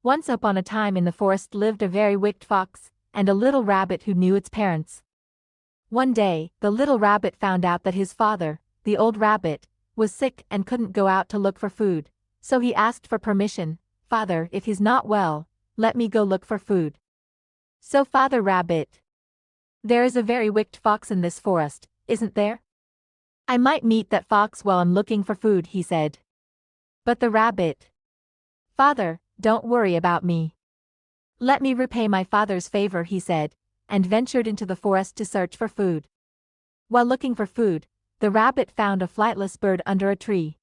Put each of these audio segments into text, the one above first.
Once upon a time in the forest lived a very wicked fox, and a little rabbit who knew its parents. One day, the little rabbit found out that his father, the old rabbit, was sick and couldn't go out to look for food, so he asked for permission. "Father, if he's not well, let me go look for food." So Father Rabbit, "There is a very wicked fox in this forest, isn't there? I might meet that fox while I'm looking for food," he said. But the rabbit, "Father, don't worry about me. Let me repay my father's favor," he said, and ventured into the forest to search for food. While looking for food, the rabbit found a flightless bird under a tree.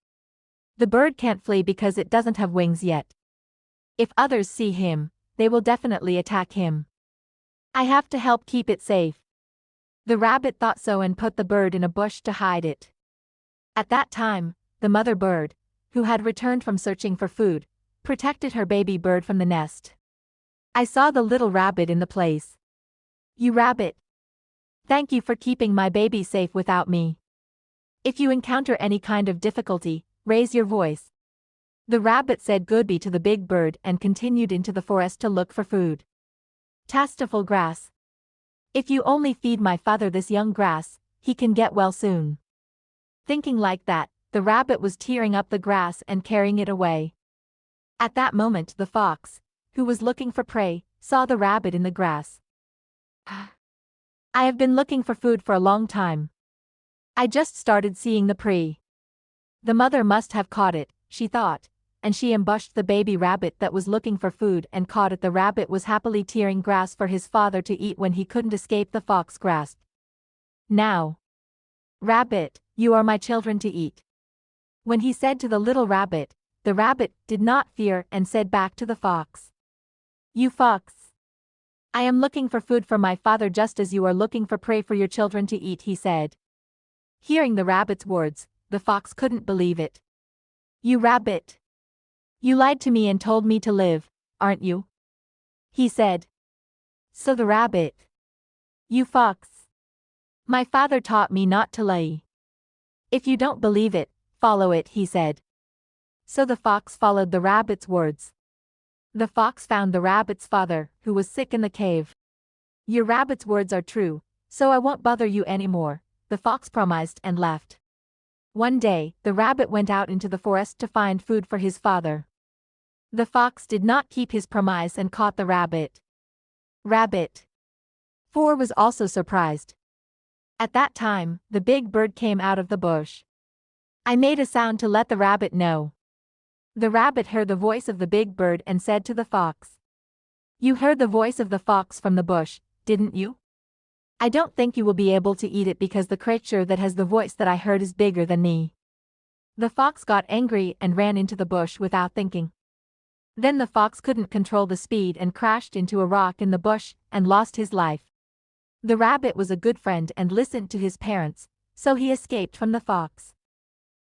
The bird can't flee because it doesn't have wings yet. If others see him, they will definitely attack him. I have to help keep it safe. The rabbit thought so and put the bird in a bush to hide it. At that time, the mother bird, who had returned from searching for food, protected her baby bird from the nest. "I saw the little rabbit in the place. You rabbit. Thank you for keeping my baby safe without me. If you encounter any kind of difficulty, raise your voice." The rabbit said goodbye to the big bird and continued into the forest to look for food. Tasteful grass. If you only feed my father this young grass, he can get well soon. Thinking like that, the rabbit was tearing up the grass and carrying it away. At that moment the fox, who was looking for prey, saw the rabbit in the grass. "I have been looking for food for a long time. I just started seeing the prey. The mother must have caught it," she thought, and she ambushed the baby rabbit that was looking for food and caught it. The rabbit was happily tearing grass for his father to eat when he couldn't escape the fox grasp. "Now, Rabbit, you are my children to eat." When he said to the little rabbit, the rabbit did not fear and said back to the fox, "You fox. I am looking for food for my father just as you are looking for prey for your children to eat," he said. Hearing the rabbit's words, the fox couldn't believe it. "You rabbit. You lied to me and told me to live, aren't you?" he said. So the rabbit, "You fox. My father taught me not to lie. If you don't believe it, follow it," he said. So the fox followed the rabbit's words. The fox found the rabbit's father, who was sick in the cave. "Your rabbit's words are true, so I won't bother you anymore," the fox promised and left. One day, the rabbit went out into the forest to find food for his father. The fox did not keep his promise and caught the rabbit. Rabbit 4 was also surprised. At that time, the big bird came out of the bush. I made a sound to let the rabbit know. The rabbit heard the voice of the big bird and said to the fox, "You heard the voice of the fox from the bush, didn't you? I don't think you will be able to eat it because the creature that has the voice that I heard is bigger than me." The fox got angry and ran into the bush without thinking. Then the fox couldn't control the speed and crashed into a rock in the bush and lost his life. The rabbit was a good friend and listened to his parents, so he escaped from the fox.